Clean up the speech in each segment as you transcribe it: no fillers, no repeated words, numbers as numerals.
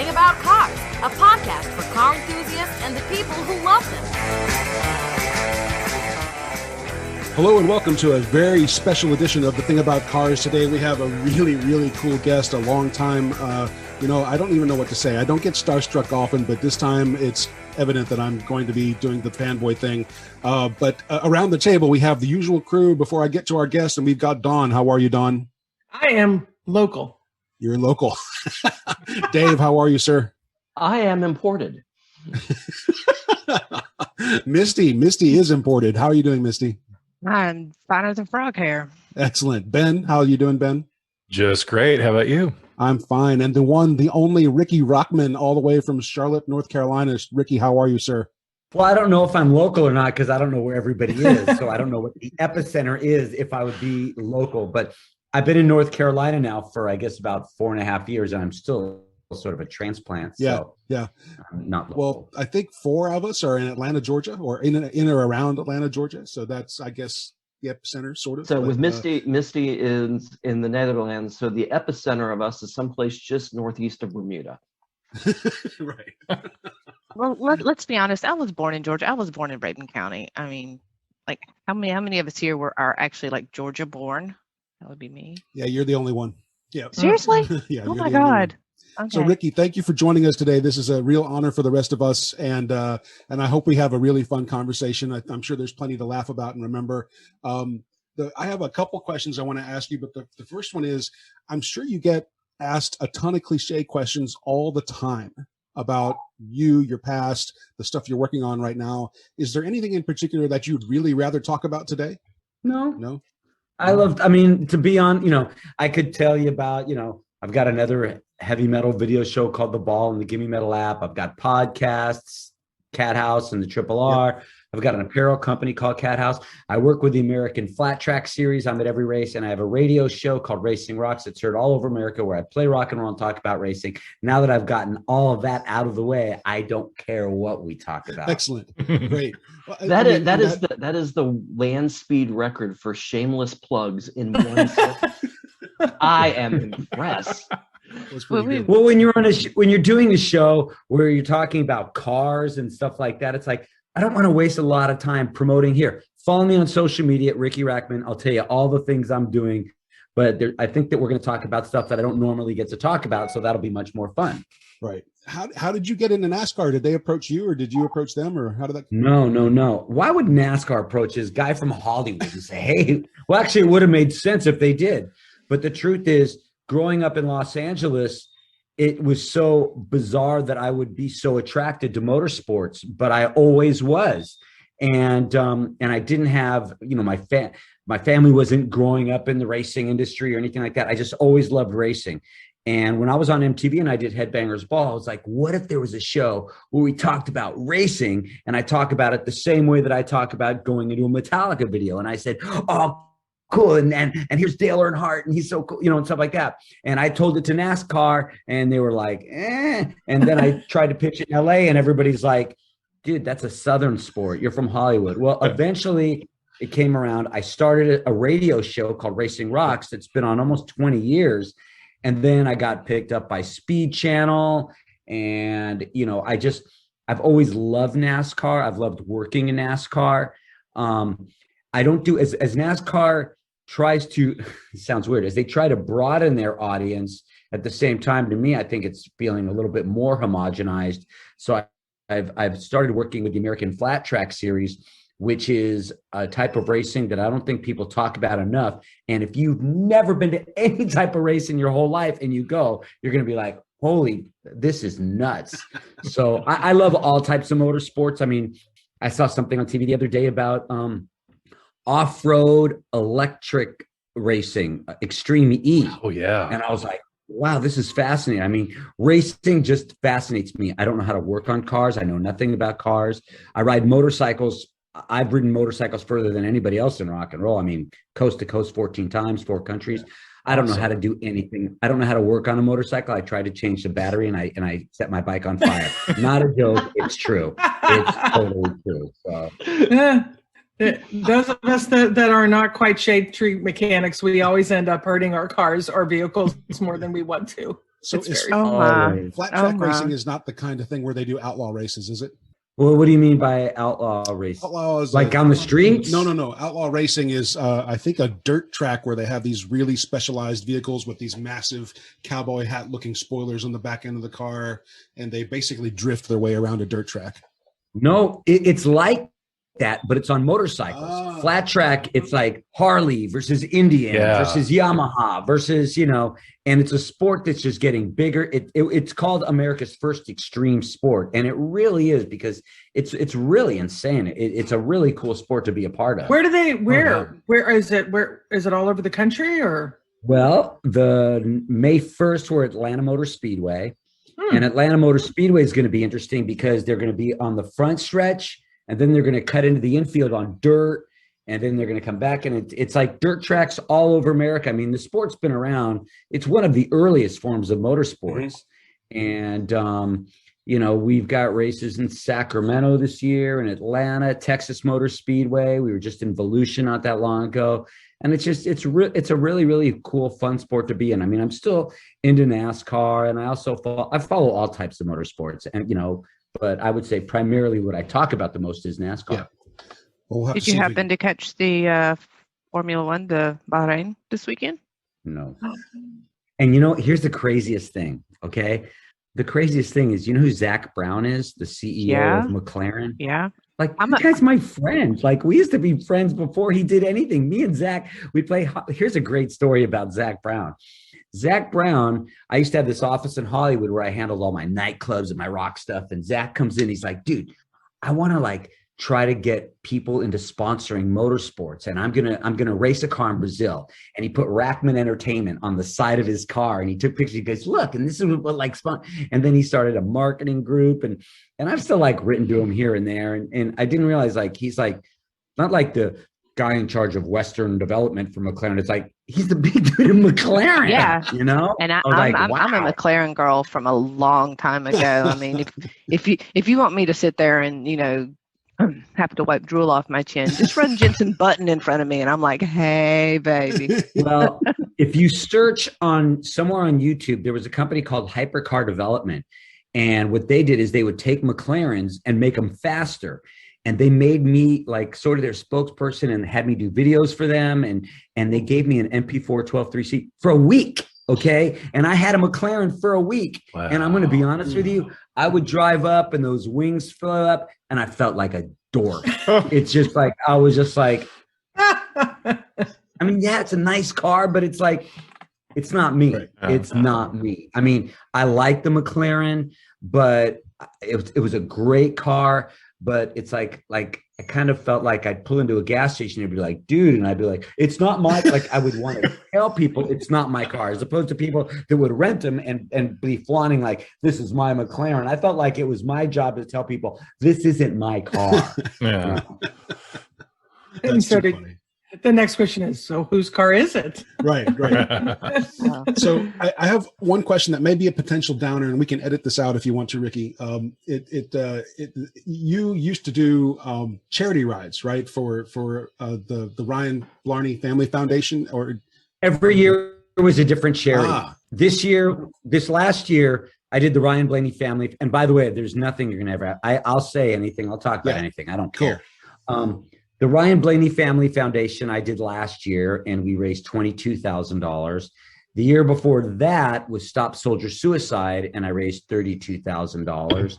Thing About Cars, a podcast for car enthusiasts and the people who love them. Hello and welcome to a very special edition of The Thing About Cars. Today we have a really, really cool guest, a long time, I don't even know what to say. I don't get starstruck often, but this time it's evident that I'm going to be doing the fanboy thing. But around the table, we have the usual crew before I get to our guest, and we've got Dawn. How are you, Dawn? I am local. You're local. Dave, how are you, sir? I am imported. Misty is imported. How are you doing, Misty? I'm finer than frog hair. Excellent. Ben, how are you doing, Ben? Just great. How about you? I'm fine. And the one, the only Riki Rachtman, all the way from Charlotte, North Carolina. Riki, how are you, sir? Well, I don't know if I'm local or not because I don't know where everybody is. So I don't know what the epicenter is if I would be local. But I've been in North Carolina now for, I guess, about 4.5 years, and I'm still sort of a transplant. So yeah. I'm not local. Well, I think 4 of us are in Atlanta, Georgia, or in or around Atlanta, Georgia. So that's, I guess, the epicenter, sort of. So with Misty is in the Netherlands. So the epicenter of us is someplace just northeast of Bermuda. Right. Well, let's be honest. I was born in Georgia. I was born in Raven County. I mean, like, how many of us here are actually like Georgia born? That would be me. Yeah, you're the only one. Yeah. Seriously? Yeah. Oh my God. Okay. So, Riki, thank you for joining us today. This is a real honor for the rest of us, and I hope we have a really fun conversation. I'm sure there's plenty to laugh about and remember. I have a couple questions I want to ask you, but the first one is, I'm sure you get asked a ton of cliche questions all the time about you, your past, the stuff you're working on right now. Is there anything in particular that you'd really rather talk about today? No. I mean, to be on, I could tell you about, I've got another heavy metal video show called The Ball and the Gimme Metal app. I've got podcasts, Cat House and the Triple R. Yep. I've got an apparel company called Cat House. I work with the American Flat Track Series. I'm at every race, and I have a radio show called Racing Rocks. It's heard all over America, where I play rock and roll and talk about racing. Now that I've gotten all of that out of the way, I don't care what we talk about. Excellent. Great. Well, that is the land speed record for shameless plugs in 1 second. I am impressed. Well, when you're doing a show where you're talking about cars and stuff like that, it's like, I don't want to waste a lot of time promoting here. Follow me on social media at Riki Rachtman. I'll tell you all the things I'm doing, but I think that we're going to talk about stuff that I don't normally get to talk about, so that'll be much more fun. Right. How did you get into NASCAR? Did they approach you, or did you approach them, or how did that? No. Why would NASCAR approach this guy from Hollywood and say, hey, well, actually, it would have made sense if they did. But the truth is, growing up in Los Angeles, it was so bizarre that I would be so attracted to motorsports, but I always was. And I didn't have, my family wasn't growing up in the racing industry or anything like that. I just always loved racing. And when I was on MTV and I did Headbanger's Ball, I was like, what if there was a show where we talked about racing, and I talk about it the same way that I talk about going into a Metallica video? And I said, oh, cool, and here's Dale Earnhardt, and he's so cool, and stuff like that. And I told it to NASCAR, and they were like, eh. And then I tried to pitch it in LA, and everybody's like, dude, that's a Southern sport. You're from Hollywood. Well, eventually it came around. I started a radio show called Racing Rocks that's been on almost 20 years. And then I got picked up by Speed Channel, and, I've always loved NASCAR. I've loved working in NASCAR. I don't do as NASCAR tries to, it sounds weird, as they try to broaden their audience. At the same time, to me, I think it's feeling a little bit more homogenized. So I've started working with the American Flat Track Series, which is a type of racing that I don't think people talk about enough. And if you've never been to any type of race in your whole life and you go, you're going to be like, holy, this is nuts. So I love all types of motorsports. I mean, I saw something on TV the other day about off-road electric racing, Extreme E. Oh, yeah. And I was like, wow, this is fascinating. I mean, racing just fascinates me. I don't know how to work on cars. I know nothing about cars. I ride motorcycles. I've ridden motorcycles further than anybody else in rock and roll. I mean, coast to coast 14 times, 4 countries. I don't know how to do anything. I don't know how to work on a motorcycle. I tried to change the battery and I set my bike on fire. Not a joke. It's true. It's totally true. So. Those of us that are not quite shade tree mechanics, we always end up hurting our cars or vehicles more than we want to. So It's is very Oh my. Always. flat Oh track my. racing is not the kind of thing where they do outlaw races, is it? Well, what do you mean by outlaw race? Outlaw is Like on the streets? No. Outlaw racing is, I think, a dirt track where they have these really specialized vehicles with these massive cowboy hat looking spoilers on the back end of the car, and they basically drift their way around a dirt track. No, it's like that, but it's on motorcycles. Ah. Flat track, it's like Harley versus Indian Yeah. versus Yamaha versus, and it's a sport that's just getting bigger. It's called America's first extreme sport, and it really is because it's really insane. It's a really cool sport to be a part of. Where is it all over the country or? Well, the May 1st, we're at Atlanta Motor Speedway. And Atlanta Motor Speedway is going to be interesting because they're going to be on the front stretch, and then they're going to cut into the infield on dirt, and then they're going to come back. And it's like dirt tracks all over America. I mean, the sport's been around. It's one of the earliest forms of motorsports. And, we've got races in Sacramento this year, in Atlanta, Texas Motor Speedway. We were just in Volusia not that long ago. And it's a really, really cool, fun sport to be in. I mean, I'm still into NASCAR, and I follow all types of motorsports, and but I would say primarily what I talk about the most is NASCAR. Yeah. Well, Did you happen to catch the Formula One, the Bahrain this weekend? No. And here's the craziest thing. Okay, the craziest thing is, who Zach Brown is, the CEO of McLaren. Yeah. Like, this guy's my friend. Like, we used to be friends before he did anything. Me and Zach, we play. Here's a great story about Zach Brown. Zach Brown, I used to have this office in Hollywood where I handled all my nightclubs and my rock stuff. And Zach comes in, he's like, dude, I want to try to get people into sponsoring motorsports, and I'm gonna race a car in Brazil. And he put Rachtman Entertainment on the side of his car, and he took pictures. He goes, look, and this is what and then he started a marketing group, and I've still written to him here and there, and I didn't realize he's not like the guy in charge of Western development for McLaren. It's he's the big dude in McLaren. Yeah, And I'm a McLaren girl from a long time ago. I mean, if you want me to sit there and have to wipe drool off my chin, just run Jensen Button in front of me, and I'm like, hey, baby. Well, if you search somewhere on YouTube, there was a company called Hypercar Development, and what they did is they would take McLarens and make them faster. And they made me sort of their spokesperson and had me do videos for them. And they gave me an MP4 12.3C for a week. Okay. And I had a McLaren for a week. Wow. And I'm going to be honest with you. I would drive up and those wings flew up and I felt like a dork. It's just I was just I mean, yeah, it's a nice car, but it's it's not me. Right. It's not me. I mean, I like the McLaren, but it was a great car. But it's I kind of felt like I'd pull into a gas station and be like, dude, and I'd be like, it's not my, I would want to tell people it's not my car, as opposed to people that would rent them and be flaunting this is my McLaren. I felt like it was my job to tell people this isn't my car. Yeah. And so the next question is, so whose car is it? Right. So I have one question that may be a potential downer, and we can edit this out if you want to, Ricky. You used to do charity rides, right, for the Ryan Blaney Family Foundation, or every year it was a different charity. This last year, I did the Ryan Blaney Family. And by the way, there's nothing you're gonna ever. I'll say anything. I'll talk about anything. I don't care. The Ryan Blaney Family Foundation I did last year, and we raised $22,000. The year before that was Stop Soldier Suicide, and I raised $32,000.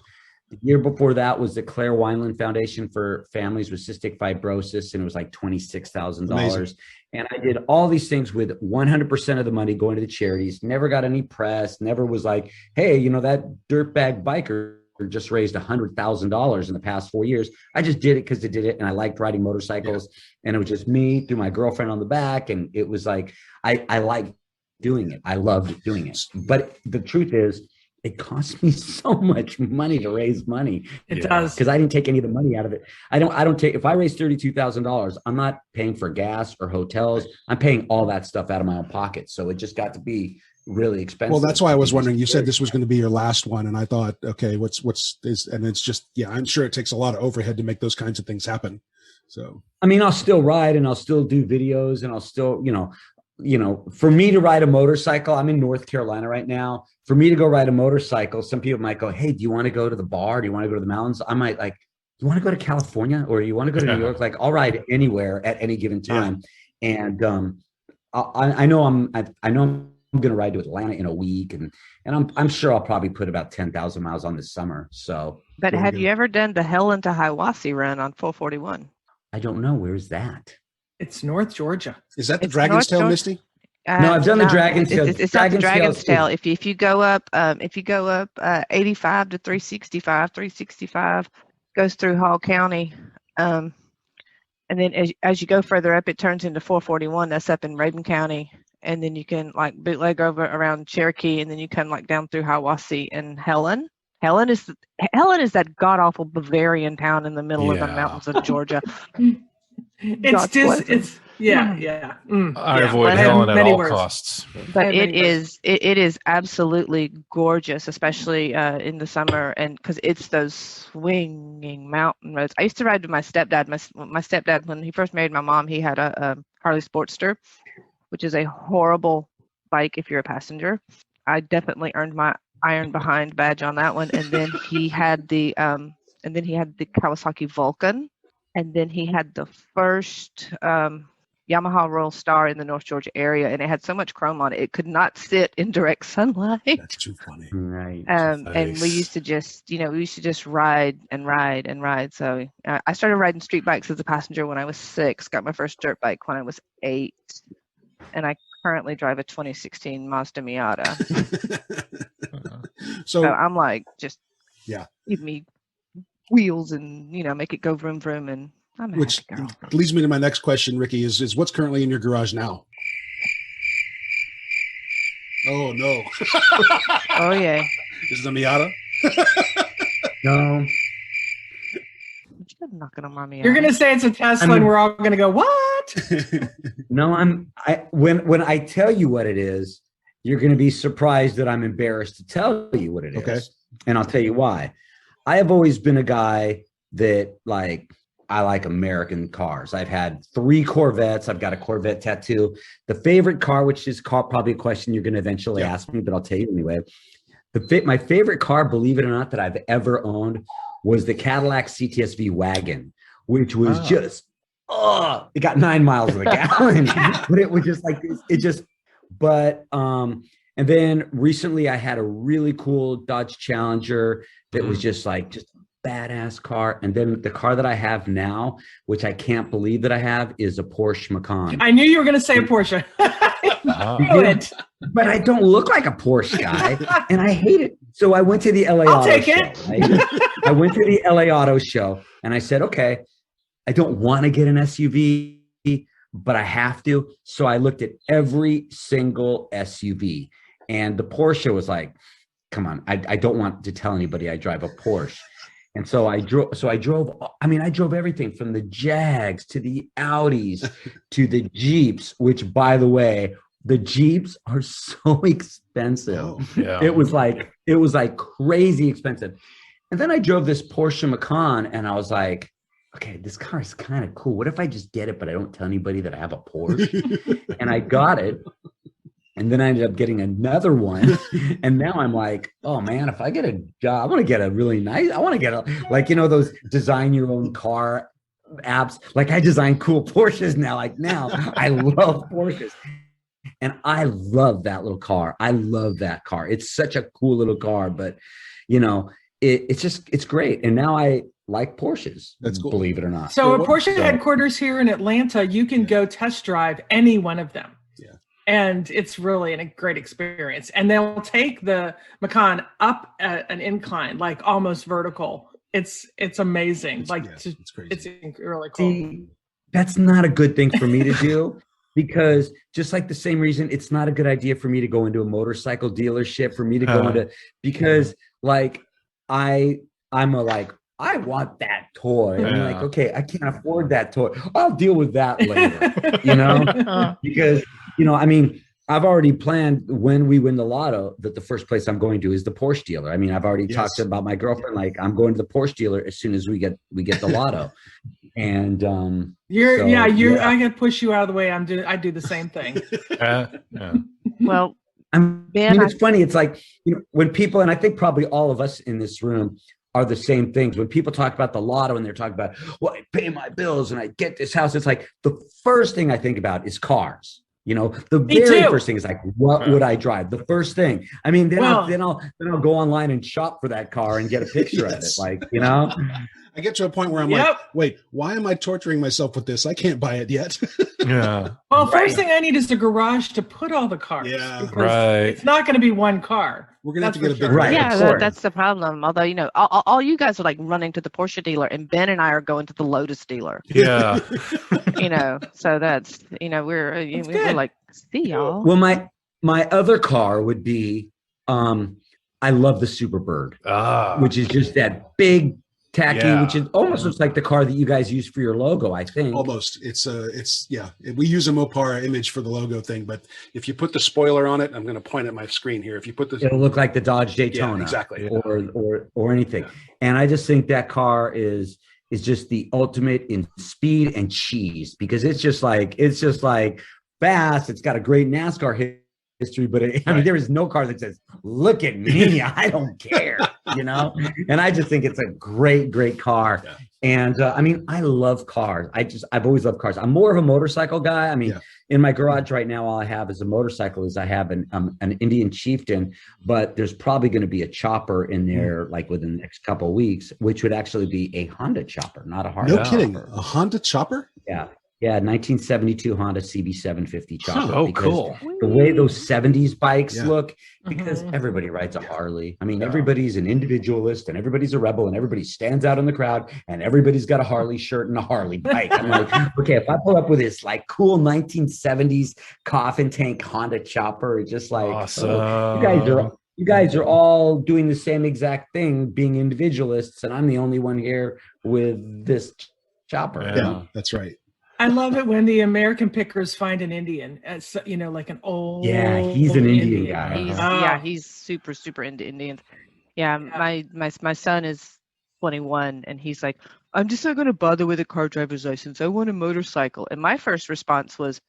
The year before that was the Claire Wineland Foundation for families with cystic fibrosis, and it was $26,000. And I did all these things with 100% of the money going to the charities. Never got any press. Never was like, hey, that dirtbag biker just raised $100,000 in the past 4 years. I just did it because I did it, and I liked riding motorcycles, and it was just me through my girlfriend on the back, and it was I liked doing it. I loved doing it. But the truth is, it cost me so much money to raise money. It does, because I didn't take any of the money out of it. I don't take. If I raise $32,000, I'm not paying for gas or hotels. I'm paying all that stuff out of my own pocket. So it just got to be really expensive. Well, that's why I was wondering. You said this was going to be your last one, and I thought, okay, what's this? And it's just, I'm sure it takes a lot of overhead to make those kinds of things happen. So, I mean, I'll still ride, and I'll still do videos, and I'll still, for me to ride a motorcycle, I'm in North Carolina right now. For me to go ride a motorcycle, some people might go, hey, do you want to go to the bar? Do you want to go to the mountains? I might like, you want to go to California or you want to go to New York? Like I'll ride anywhere at any given time. Yeah. And I know I'm going to ride to Atlanta in a week, and I'm sure I'll probably put about 10,000 miles on this summer. So, but have you ever done the Helen to Hiawassee run on 441? I don't know. Where's that? It's North Georgia. Is that the Dragon's Tail, Misty? No, I've done the Dragon's Tail. It's not the Dragon's Tail. If you go up 85 to 365 goes through Hall County, and then as you go further up, it turns into 441. That's up in Rabun County, and then you can like bootleg over around Cherokee, and then you come like down through Hiawassee and Helen. Helen is that god awful Bavarian town in the middle of the mountains of Georgia. It's I avoid Helen at all costs. But it is absolutely gorgeous, especially in the summer, and because it's those swinging mountain roads. I used to ride with my stepdad. My stepdad, when he first married my mom, he had a Harley Sportster, which is a horrible bike if you're a passenger. I definitely earned my iron behind badge on that one, and then he had the Kawasaki Vulcan. And then he had the first Yamaha Royal Star in the North Georgia area, and it had so much chrome on it, it could not sit in direct sunlight. That's too funny. Right. And we used to just, ride and ride and ride. So I started riding street bikes as a passenger when I was 6, got my first dirt bike when I was 8, and I currently drive a 2016 Mazda Miata. So I'm like, just give me wheels and make it go vroom vroom, and I'm a which happy girl. Leads me to my next question, Ricky, is what's currently in your garage now? Oh no. Oh yeah. Is it a Miata? No. You're knocking on my Miata. You're gonna say it's a Tesla, and we're all gonna go, what? No, when I tell you what it is, you're gonna be surprised that I'm embarrassed to tell you what it is. Okay. And I'll tell you why. I have always been a guy that I like American cars. I've had 3 Corvettes. I've got a Corvette tattoo. The favorite car, which is probably a question you're going to eventually ask me, but I'll tell you anyway. My favorite car, believe it or not, that I've ever owned was the Cadillac CTS-V wagon, which was it got 9 miles to the gallon, but it was just like this. And then recently I had a really cool Dodge Challenger that was just a badass car. And then the car that I have now, which I can't believe that I have, is a Porsche Macan. I knew you were going to say a Porsche. But I don't look like a Porsche guy, and I hate it. So I went to the LA I'll Auto take Show. it. Right? I went to the LA Auto Show, and I said, okay, I don't want to get an SUV, but I have to. So I looked at every single SUV. And the Porsche was like, come on, I don't want to tell anybody I drive a Porsche. And so I drove everything from the Jags to the Audis to the Jeeps, which, by the way, the Jeeps are so expensive. Oh, yeah. It was like crazy expensive. And then I drove this Porsche Macan, and I was like, okay, this car is kind of cool. What if I just get it, but I don't tell anybody that I have a Porsche? And I got it. And then I ended up getting another one. And now I'm like, oh man, if I get a job, I want to get a really nice, I want to get those design your own car apps. Like I design cool Porsches now. I love Porsches. And I love that little car. I love that car. It's such a cool little car, but it's great. And now I like Porsches. That's cool. Believe it or not. So at Porsche headquarters here in Atlanta, you can go test drive any one of them. And it's really a great experience. And they'll take the Macan up an incline, like almost vertical. It's amazing. It's crazy. It's really cool. See, that's not a good thing for me to do because just like the same reason, it's not a good idea for me to go into a motorcycle dealership, for me to go into, because I want that toy. I'm like, okay, I can't afford that toy. I'll deal with that later, because, I've already planned when we win the lotto that the first place I'm going to is the Porsche dealer. I've already talked about my girlfriend. Like I'm going to the Porsche dealer as soon as we get the lotto. And I can push you out of the way. I do the same thing. Yeah. Well, I mean, it's funny. It's like, when people, and I think probably all of us in this room are the same things. When people talk about the lotto and they're talking about, well, I pay my bills and I get this house, it's like the first thing I think about is cars. The very first thing is like, what would I drive? The first thing. I mean, then I'll go online and shop for that car and get a picture of it. Like, I get to a point where I'm like, wait, why am I torturing myself with this? I can't buy it yet. Yeah. Well, first thing I need is a garage to put all the cars. Yeah. Right. It's not going to be one car. We're going to have to get a big right. Yeah, that's the problem. Although, all you guys are like running to the Porsche dealer, and Ben and I are going to the Lotus dealer. Yeah. So that's, we're like, see y'all. Well, my other car would be, I love the Superbird, which is just that big, tacky, which is almost looks like the car that you guys use for your logo, I think. Almost. It's we use a Mopar image for the logo thing, but if you put the spoiler on it, I'm going to point at my screen here. If you put it'll look like the Dodge Daytona, exactly, or anything. Yeah. And I just think that car is just the ultimate in speed and cheese, because it's just like fast. It's got a great NASCAR history, but I mean, there is no car that says, "Look at me, I don't care," And I just think it's a great car. Yeah. And I mean, I love cars. I've always loved cars. I'm more of a motorcycle guy. I mean, in my garage right now, all I have is a motorcycle. I have an Indian Chieftain, but there's probably going to be a chopper in there, like within the next couple of weeks, which would actually be a Honda chopper, not a Harley. No kidding, a Honda chopper? Yeah. Yeah, 1972 Honda CB750 chopper. Oh, cool. The way those 70s bikes look, because everybody rides a Harley. I mean, everybody's an individualist and everybody's a rebel and everybody stands out in the crowd and everybody's got a Harley shirt and a Harley bike. I'm like, okay, if I pull up with this like cool 1970s coffin tank Honda chopper, it's just like, awesome. You guys are all doing the same exact thing, being individualists, and I'm the only one here with this chopper. Yeah, that's right. I love it when the American pickers find an Indian, like an old. Yeah, he's an Indian guy. He's super, super into Indians. Yeah, my son is 21, and he's like, I'm just not going to bother with a car driver's license. I want a motorcycle. And my first response was,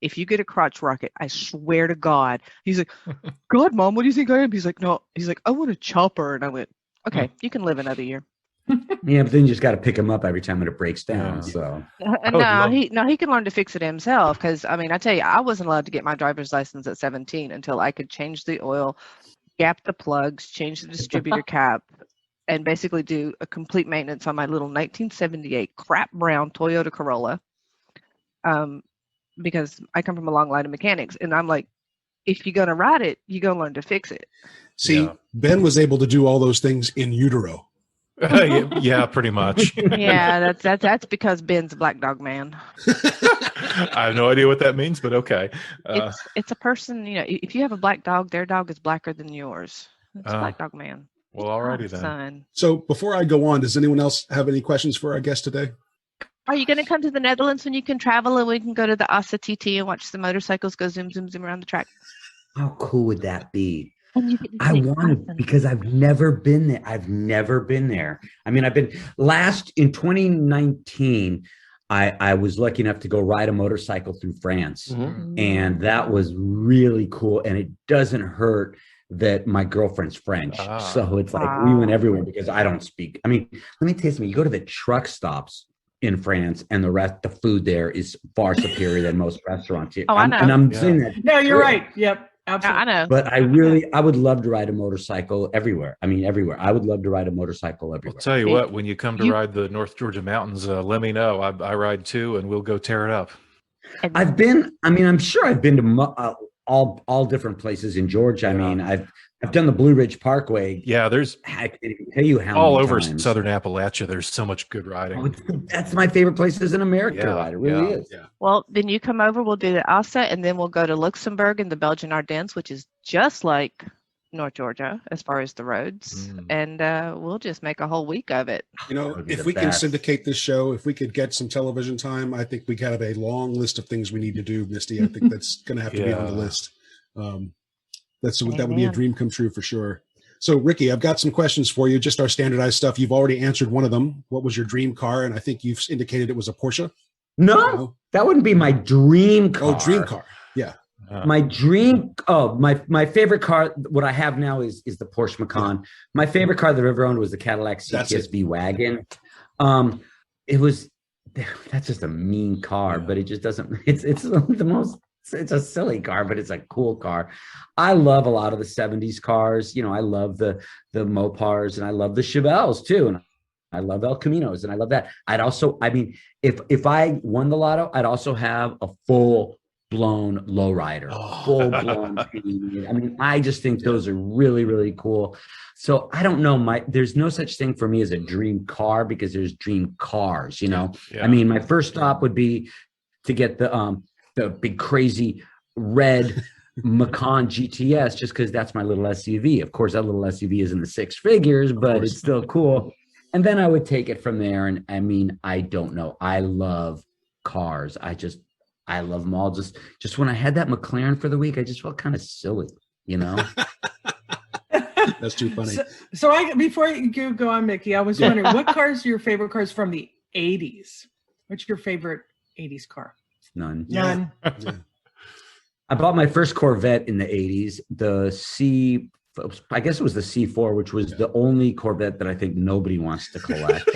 if you get a crotch rocket, I swear to God. He's like, God, Mom, what do you think I am? He's like, no. He's like, I want a chopper. And I went, okay, you can live another year. Yeah, but then you just got to pick him up every time it breaks down. So he can learn to fix it himself, because I mean, I tell you, I wasn't allowed to get my driver's license at 17 until I could change the oil, gap the plugs, change the distributor cap, and basically do a complete maintenance on my little 1978 crap brown Toyota Corolla. Because I come from a long line of mechanics, and I'm like, if you're gonna ride it, you're gonna learn to fix it. See, Ben was able to do all those things in utero. Yeah, pretty much. Yeah, that's because Ben's a black dog man. I have no idea what that means, but okay. It's a person, if you have a black dog, their dog is blacker than yours. It's black dog man. Well, alrighty then. Son. So before I go on, does anyone else have any questions for our guest today? Are you going to come to the Netherlands when you can travel, and we can go to the Asa TT and watch the motorcycles go zoom, zoom, zoom around the track? How cool would that be? I want to, because I've never been there. I mean, I've been in 2019, I was lucky enough to go ride a motorcycle through France. Mm-hmm. And that was really cool. And it doesn't hurt that my girlfriend's French. So it's like we went everywhere because I don't speak. I mean, let me tell you something. You go to the truck stops in France, and the food there is far superior than most restaurants here. I know. And I'm saying that. No, you're right. Yep. Absolutely. I know. But I would love to ride a motorcycle everywhere. I mean, everywhere. I would love to ride a motorcycle everywhere. I'll tell you what, when you come to ride the North Georgia mountains, let me know. I ride too, and we'll go tear it up. I'm sure I've been to all different places in Georgia. Yeah. I mean, I've done the Blue Ridge Parkway. Yeah, I can't even tell you how all many over times. Southern Appalachia. There's so much good riding. That's my favorite places in America to ride. It really is. Yeah. Well, then you come over. We'll do the Asa, and then we'll go to Luxembourg and the Belgian Ardennes, which is just like North Georgia as far as the roads, and we'll just make a whole week of it. If we can syndicate this show, if we could get some television time, I think we have a long list of things we need to do, Misty. I think that's going to have to be on the list. That would be a dream come true for sure. So, Ricky, I've got some questions for you, just our standardized stuff. You've already answered one of them. What was your dream car? And I think you've indicated it was a Porsche. No, that wouldn't be my dream car. Oh, dream car. Yeah. My dream, my favorite car, what I have now is the Porsche Macan. Yeah. My favorite car that I've ever owned was the Cadillac CTS-V wagon. That's just a mean car, but it just doesn't, it's a silly car, but it's a cool car. I love a lot of the 70s cars. I love the Mopars, and I love the Chevelles too. And I love El Caminos, and I love that. If I won the lotto, I'd also have a full-blown lowrider, full-blown. I just think those are really, really cool. So I don't know, there's no such thing for me as a dream car, because there's dream cars, Yeah. My first stop would be to get the big crazy red Macan GTS, just because that's my little SUV. Of course, that little SUV is in the six figures, but it's still cool. And then I would take it from there. And I don't know. I love cars. I love them all. Just when I had that McLaren for the week, I just felt kind of silly, That's too funny. So before you go on, Mickey, I was wondering, what cars are your favorite cars from the 80s? What's your favorite 80s car? None. None. Yeah. I bought my first Corvette in the 80s, I guess it was the C4, which was the only Corvette that I think nobody wants to collect.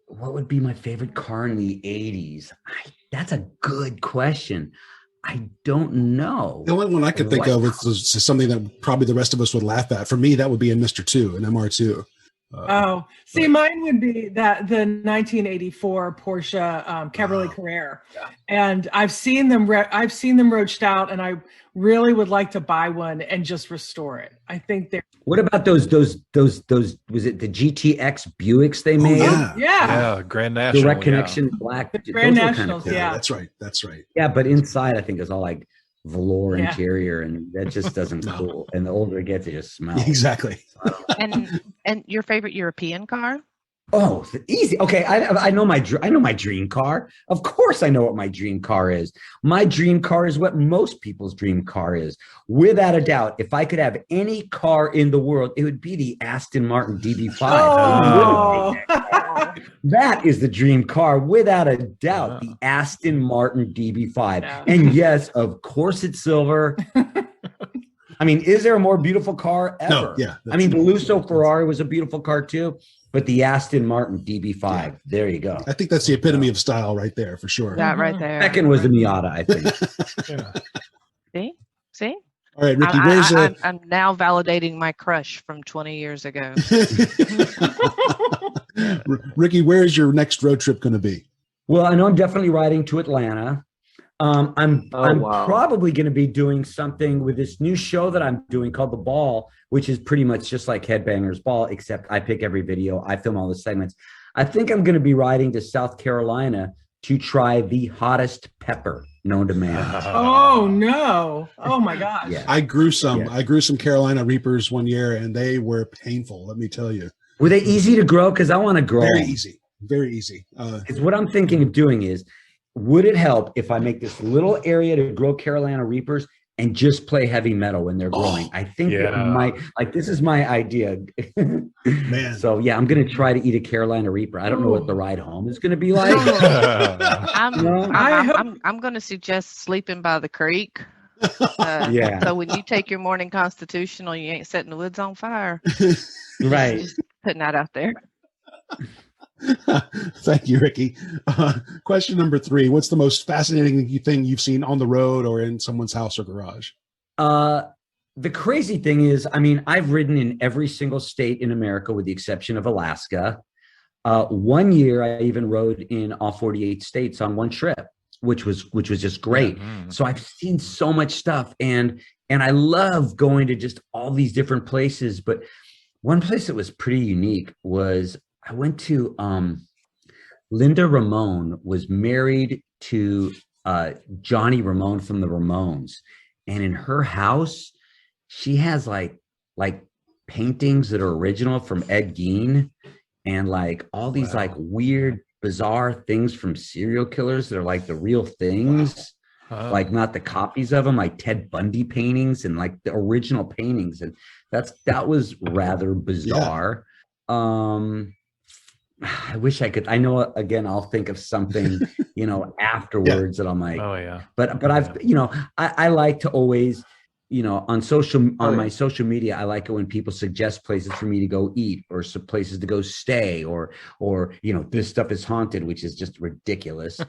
What would be my favorite car in the 80s? That's a good question. I don't know. The only one I could think of is something that probably the rest of us would laugh at. For me, that would be a Mr. 2, an MR2. Mine would be the 1984 Porsche Cabriolet Carrere, and I've seen them roached out, and I really would like to buy one and just restore it. I think they're. What about those? Was it the GTX Buicks they made? Yeah, Grand National, Direct Connection Black. The Grand Nationals, Cool. Yeah, that's right. Yeah, but inside I think it's all like velour interior, and that just doesn't cool. And the older it gets, it just smells. Exactly. And your favorite European car? Oh, easy. Okay, I know my dream car. Of course, I know what my dream car is. My dream car is what most people's dream car is, without a doubt. If I could have any car in the world, it would be the Aston Martin DB5. Oh. That is the dream car, without a doubt. The Aston Martin DB5, and yes, of course, it's silver. Is there a more beautiful car ever? No, yeah. The Lusso Ferrari was a beautiful car too, but the Aston Martin DB5, there you go. I think that's the epitome of style right there, for sure. That right there. Second was the Miata, I think. See? All right, Ricky, I'm now validating my crush from 20 years ago. Ricky, where is your next road trip going to be? Well, I know I'm definitely riding to Atlanta. I'm probably going to be doing something with this new show that I'm doing called The Ball, which is pretty much just like Headbanger's Ball, except I pick every video. I film all the segments. I think I'm going to be riding to South Carolina to try the hottest pepper known to man. Oh, no. Oh, my gosh. Yeah. I grew some Carolina Reapers one year, and they were painful, let me tell you. Were they easy to grow? Because I want to grow. Very easy. Very easy. What I'm thinking of doing is, would it help if I make this little area to grow Carolina Reapers and just play heavy metal when they're growing? I think this is my idea. Man. So I'm going to try to eat a Carolina Reaper. I don't know what the ride home is going to be like. I'm going to suggest sleeping by the creek. So when you take your morning constitutional, you ain't setting the woods on fire. Right. Just putting that out there. Thank you, Ricky. Question number 3. What's the most fascinating thing you've seen on the road or in someone's house or garage? The crazy thing is, I've ridden in every single state in America with the exception of Alaska. One year, I even rode in all 48 states on one trip, which was just great. Mm-hmm. So I've seen so much stuff, and I love going to just all these different places. But one place that was pretty unique was I went to Linda Ramone was married to Johnny Ramone from the Ramones. And in her house, she has like paintings that are original from Ed Gein and like all these like weird, bizarre things from serial killers that are like the real things. like not the copies of them, like Ted Bundy paintings and like the original paintings. And that was rather bizarre. I wish I could. I know, again, I'll think of something, afterwards that I'm like, oh yeah. But I've, I like to always, on my social media, I like it when people suggest places for me to go eat or some places to go stay or this stuff is haunted, which is just ridiculous.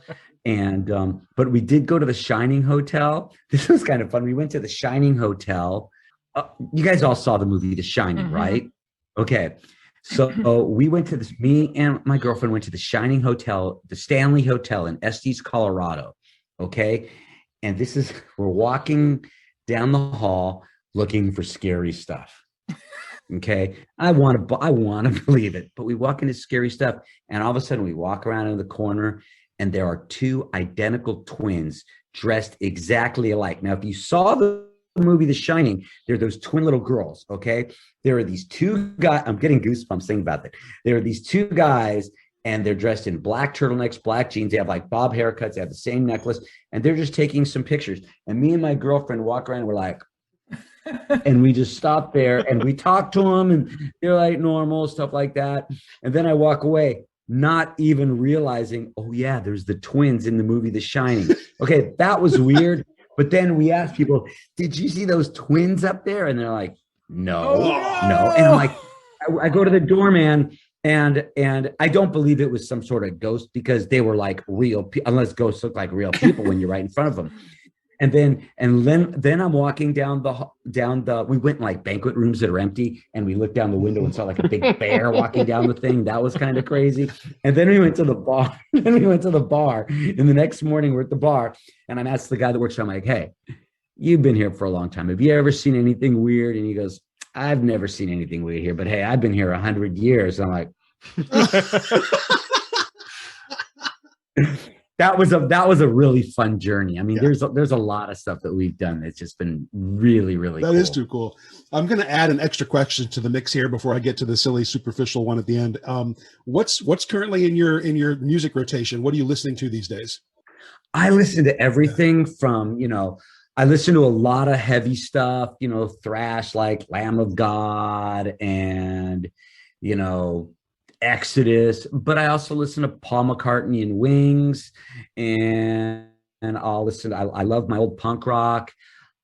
And but we did go to the Shining Hotel. This was kind of fun. We went to the Shining Hotel. You guys all saw the movie The Shining, right? Okay. So me and my girlfriend went to the Shining Hotel, the Stanley Hotel in Estes, Colorado. Okay. And we're walking down the hall looking for scary stuff. Okay. I want to believe it, but we walk into scary stuff. And all of a sudden we walk around in the corner and there are two identical twins dressed exactly alike. Now, if you saw the movie The Shining, there are those twin little girls. Okay. There are these two guys. I'm getting goosebumps thinking about that. There are these two guys and they're dressed in black turtlenecks, black jeans. They have like bob haircuts. They have the same necklace and they're just taking some pictures. And me and my girlfriend walk around and we're like, and we just stop there and we talk to them and they're like normal stuff like that. And then I walk away, not even realizing, oh yeah, there's the twins in the movie The Shining. Okay. That was weird. But then we asked people, did you see those twins up there? And they're like, no. And I'm like, I go to the doorman and I don't believe it was some sort of ghost because they were like real, unless ghosts look like real people when you're right in front of them. And then I'm walking down the, we went in like banquet rooms that are empty and we looked down the window and saw like a big bear walking down the thing. That was kind of crazy. And then we went to the bar and the next morning we're at the bar and I'm asked the guy that works there, I'm like, hey, you've been here for a long time. Have you ever seen anything weird? And he goes, I've never seen anything weird here, but hey, I've been here 100 years. And I'm like, that was a really fun journey. I mean, there's a lot of stuff that we've done that's just been really, really cool. That is too cool. I'm going to add an extra question to the mix here before I get to the silly, superficial one at the end. What's currently in your music rotation? What are you listening to these days? I listen to everything from, I listen to a lot of heavy stuff, thrash like Lamb of God and, Exodus, but I also listen to Paul McCartney and Wings, and I'll listen. I love my old punk rock.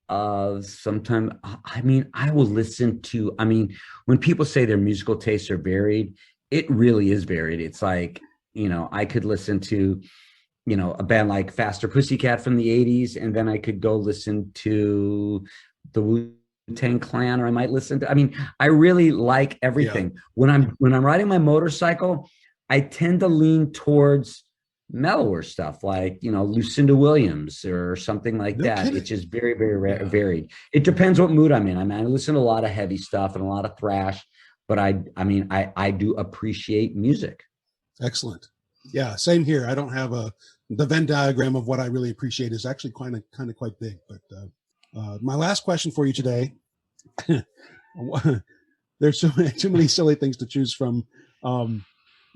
Sometimes, I will listen to. When people say their musical tastes are varied, it really is varied. It's like I could listen to, a band like Faster Pussycat from the '80s, and then I could go listen to the Wu-Tang Clan, or I might listen to, I really like everything. Yeah. When I'm riding my motorcycle, I tend to lean towards mellower stuff like, Lucinda Williams or something like that. Kidding. It's just very, very varied. It depends what mood I'm in. I listen to a lot of heavy stuff and a lot of thrash, but I do appreciate music. Excellent. Yeah. Same here. I don't have the Venn diagram of what I really appreciate is actually kind of quite big, but, my last question for you today, there's too many silly things to choose from.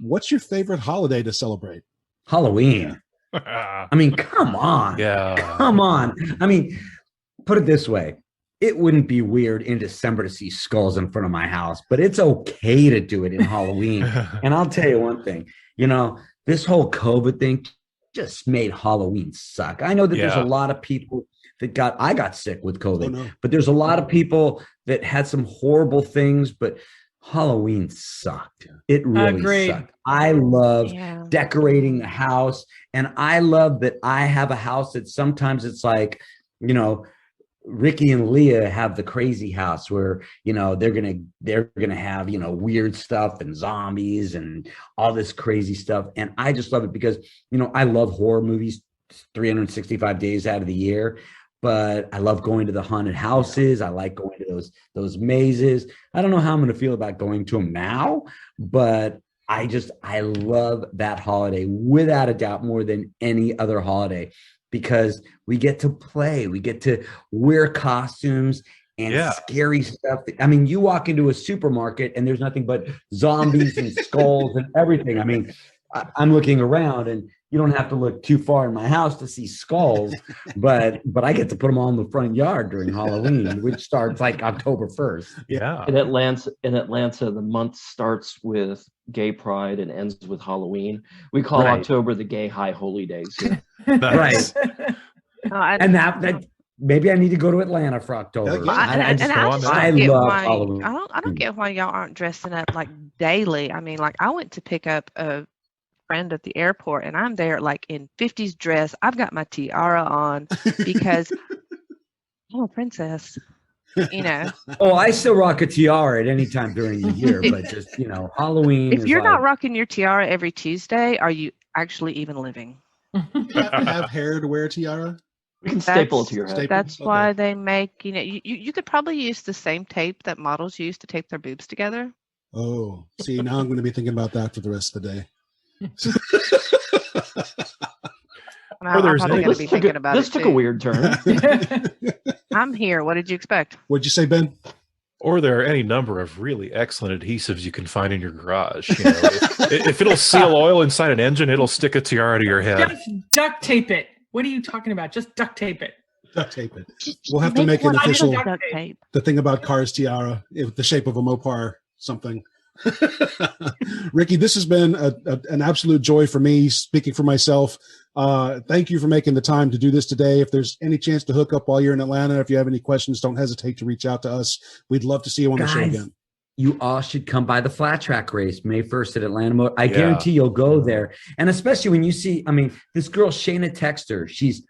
What's your favorite holiday to celebrate? Halloween. Come on. Yeah. Come on. Put it this way. It wouldn't be weird in December to see skulls in front of my house, but it's okay to do it in Halloween. And I'll tell you one thing, this whole COVID thing just made Halloween suck. I know that there's a lot of people that I got sick with COVID, but there's a lot of people that had some horrible things, but Halloween sucked. It really sucked. I love decorating the house, and I love that I have a house that sometimes it's like, Ricky and Leah have the crazy house where, they're gonna have, weird stuff and zombies and all this crazy stuff. And I just love it because, I love horror movies 365 days out of the year. But I love going to the haunted houses. I like going to those mazes. I don't know how I'm going to feel about going to them now, but I love that holiday without a doubt more than any other holiday because we get to play, we get to wear costumes and scary stuff. You walk into a supermarket and there's nothing but zombies and skulls and everything. I'm looking around and you don't have to look too far in my house to see skulls, but I get to put them all in the front yard during Halloween, which starts like October 1st. Yeah. In Atlanta, the month starts with Gay Pride and ends with Halloween. We call Right. October the Gay High Holy Days. Here. Nice. Right. And that maybe I need to go to Atlanta for October. Yeah. I just don't I get love why, Halloween. I don't get why y'all aren't dressing up like daily. I mean, like I went to pick up a friend at the airport, and I'm there like in 50s dress. I've got my tiara on because I'm a princess. You know, Oh, I still rock a tiara at any time during the year, but just Halloween. if is you're not like- rocking your tiara every Tuesday, are you actually even living? You have to have hair to wear a tiara. We can staple it to your head. Staple? That's Okay. why they make, you could probably use the same tape that models use to tape their boobs together. Oh, see, now I'm going to be thinking about that for the rest of the day. I'm there's probably no- going to be thinking about This it took too. a weird turn. I'm here. What did you expect? What'd you say, Ben? Or there are any number of really excellent adhesives you can find in your garage. You know, if it'll seal oil inside an engine, it'll stick a tiara to your head. Just duct tape it. What are you talking about? Just duct tape it. Duct tape it. We'll have to make an one official duct Duct tape. the thing about Cars tiara, the shape of a Mopar something. Riki, this has been an absolute joy for me, speaking for myself. Thank you for making the time to do this today. If there's any chance to hook up while you're in Atlanta, if you have any questions, don't hesitate to reach out to us. We'd love to see you on the show Guys, again. You all should come by the flat track race May 1st at Atlanta. I Yeah. guarantee you'll go there. And especially when you see, this girl, Shayna Texter, she's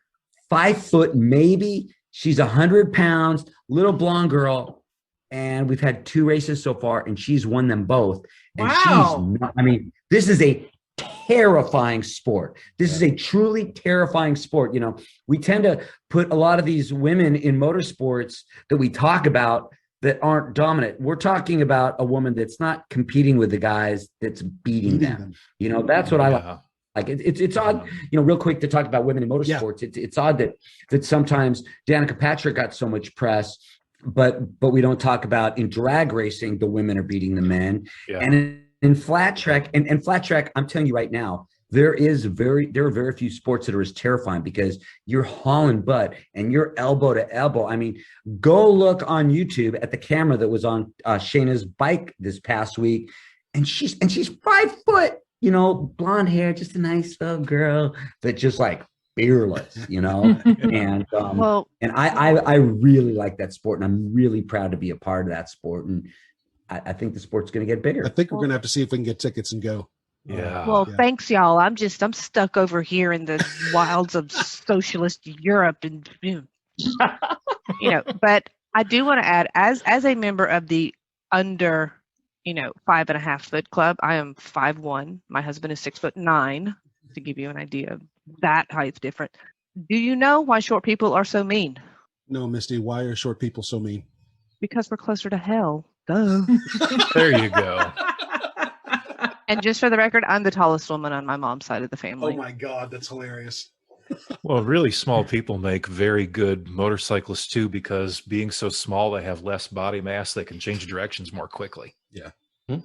5 foot, maybe. She's 100 pounds, little blonde girl. And we've had 2 races so far, and she's won them both. And Wow. she's not, this is a terrifying sport. This is a truly terrifying sport. We tend to put a lot of these women in motorsports that we talk about that aren't dominant. We're talking about a woman that's not competing with the guys, that's beating them. That's what I like. Like it's odd, real quick to talk about women in motorsports. Yeah. It's odd that sometimes Danica Patrick got so much press, but we don't talk about in drag racing, the women are beating the men. Yeah. And in flat track, and flat track, I'm telling you right now, there are very few sports that are as terrifying because you're hauling butt and you're elbow to elbow. Go look on YouTube at the camera that was on Shayna's bike this past week, and she's 5 foot, blonde hair, just a nice little girl, but just like fearless, and I really like that sport, and I'm really proud to be a part of that sport, and I think the sport's going to get bigger. I think we're going to have to see if we can get tickets and go. Yeah. Well, thanks, y'all. I'm stuck over here in the wilds of socialist Europe, and But I do want to add, as a member of the under 5.5 foot club, I am 5'1". My husband is 6'9", to give you an idea of that height's different. Do you know why short people are so mean? No, Misty, why are short people so mean? Because we're closer to hell. Duh. There you go. And just for the record, I'm the tallest woman on my mom's side of the family. Oh my God, that's hilarious. Well, really small people make very good motorcyclists too, because being so small, they have less body mass. They can change directions more quickly. Yeah. Yeah.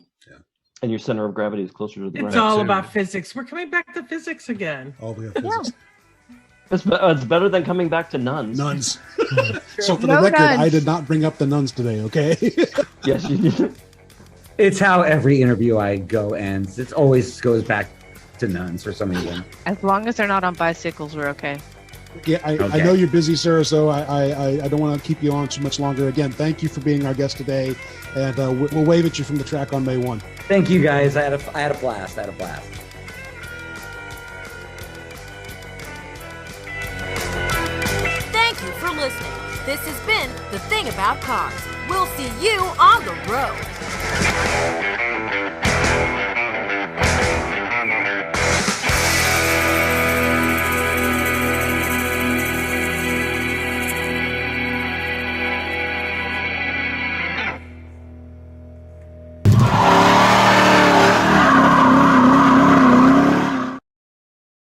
And your center of gravity is closer to the ground. It's all too. about physics. We're coming back to physics again. All the physics. It's better than coming back to nuns. Nuns. So for No the record, nuns. I did not bring up the nuns today, okay? Yes, you did. It's how every interview I go ends. It always goes back to nuns for some reason. As long as they're not on bicycles, we're okay. Yeah, I know you're busy, sir, so I don't want to keep you on too much longer. Again, thank you for being our guest today, and we'll wave at you from the track on May 1. Thank you, guys. I had a blast. Thank you for listening. This has been The Thing About Cars. We'll see you on the road.